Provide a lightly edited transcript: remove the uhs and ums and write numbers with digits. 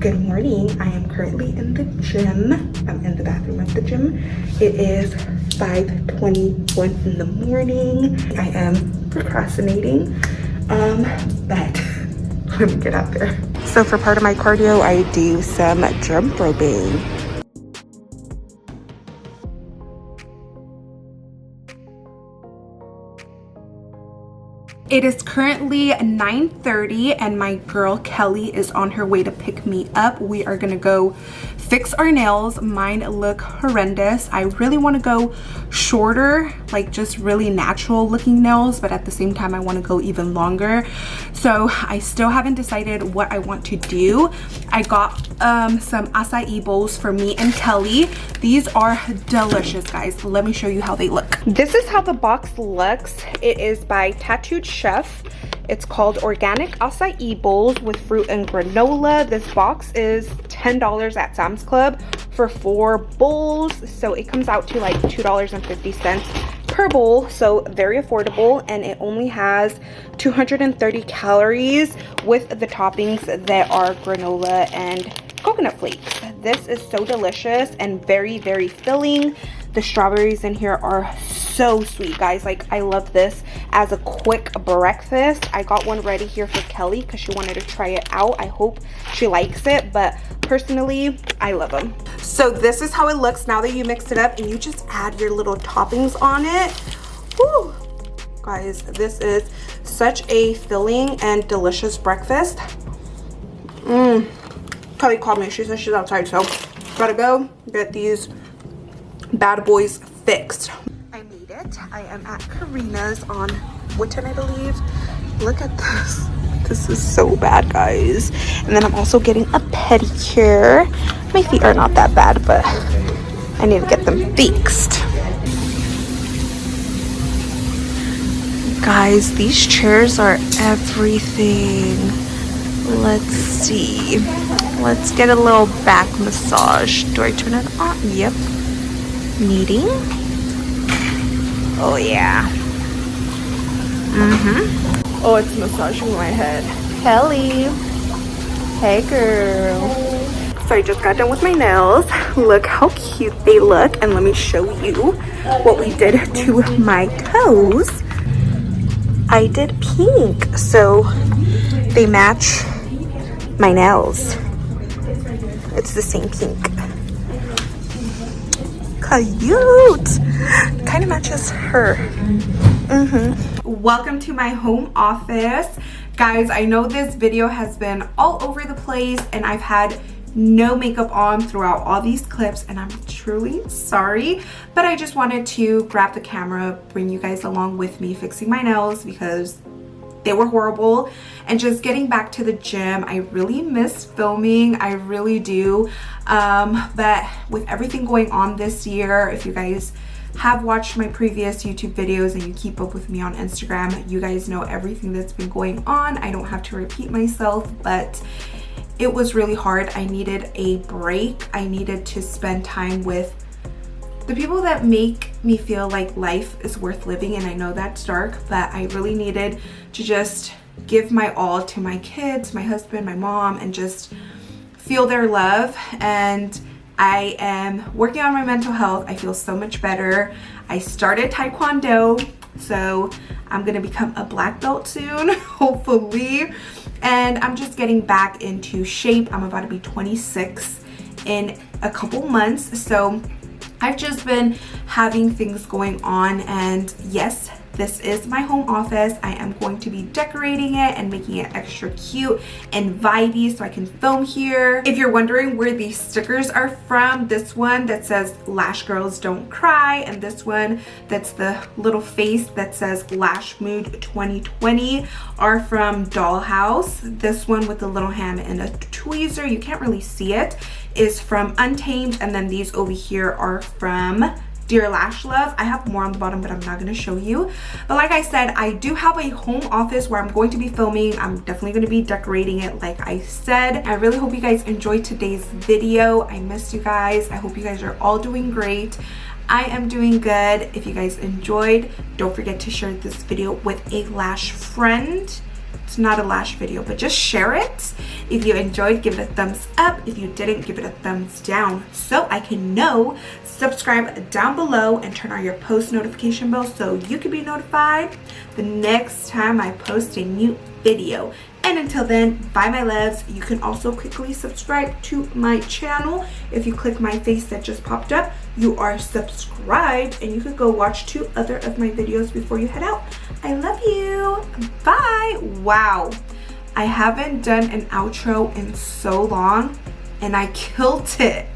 Good morning. I am currently in the gym. I'm in the bathroom of the gym. It is 5:21 in the morning. I am procrastinating, but let me get out there. So for part of my cardio, I do some jump roping. It is currently 9:30 and my girl Kelly is on her way to pick me up. We are gonna go fix our nails. Mine look horrendous. I really want to go shorter, like just really natural looking nails, but at the same time I want to go even longer. So I still haven't decided what I want to do. I got some acai bowls for me and Kelly. These are delicious, guys. Let me show you how they look. This is how the box looks. It is by Tattooed Chef. It's called Organic Acai Bowls with Fruit and Granola. This box is $10 at Sam's Club for 4 bowls. So it comes out to like $2.50 per bowl. So very affordable, and it only has 230 calories with the toppings that are granola and coconut flakes. This is so delicious and very, very filling. The strawberries in here are so sweet, guys. Like, I love this as a quick breakfast. I got one ready here for Kelly because she wanted to try it out. I hope she likes it, but personally, I love them. So this is how it looks now that you mix it up and you just add your little toppings on it. Woo! Guys, this is such a filling and delicious breakfast. Kelly called me. She said she's outside, so gotta go get these bad boys fixed. I made it. I am at Karina's on Witten, I believe. Look at this. This is so bad, guys. And then I'm also getting a pedicure. My feet are not that bad, but I need to get them fixed. Guys, these chairs are everything. Let's see. Let's get a little back massage. Do I turn it on? Yep. Kneading. Oh yeah. Oh, it's massaging my head. Kelly. Hey girl. So I just got done with my nails. Look how cute they look, and let me show you what we did to my toes. I did pink, so they match my nails. It's the same pink. Cute. Kind of matches her. Welcome to my home office. Guys, I know this video has been all over the place and I've had no makeup on throughout all these clips, and I'm truly sorry, but I just wanted to grab the camera, bring you guys along with me fixing my nails because they were horrible. And just getting back to the gym, I really miss filming. I really do. But with everything going on this year, if you guys have watched my previous YouTube videos and you keep up with me on Instagram, you guys know everything that's been going on. I don't have to repeat myself, but it was really hard. I needed a break. I needed to spend time with the people that make me feel like life is worth living, and I know that's dark, but I really needed to just give my all to my kids, my husband, my mom, and just feel their love. And I am working on my mental health. I feel so much better. I started Taekwondo, so I'm gonna become a black belt soon, hopefully. And I'm just getting back into shape. I'm about to be 26 in a couple months, so I've just been having things going on. And yes, this is my home office. I am going to be decorating it and making it extra cute and vibey so I can film here. If you're wondering where these stickers are from, this one that says Lash Girls Don't Cry, and this one that's the little face that says Lash Mood 2020 are from Dollhouse. This one with the little hand and a tweezer, you can't really see it, is from Untamed. And then these over here are from Dear Lash Love. I have more on the bottom, but I'm not going to show you. But like I said, I do have a home office where I'm going to be filming. I'm definitely going to be decorating it like I said. I really hope you guys enjoyed today's video. I missed you guys. I hope you guys are all doing great. I am doing good. If you guys enjoyed, don't forget to share this video with a lash friend It's not a lash video, but just share it. If you enjoyed, give it a thumbs up. If you didn't, give it a thumbs down so I can know. Subscribe down below and turn on your post notification bell so you can be notified the next time I post a new video. And until then, bye my loves. You can also quickly subscribe to my channel. If you click my face that just popped up, you are subscribed and you could go watch 2 other of my videos before you head out. I love you. Bye. Wow, I haven't done an outro in so long and I killed it.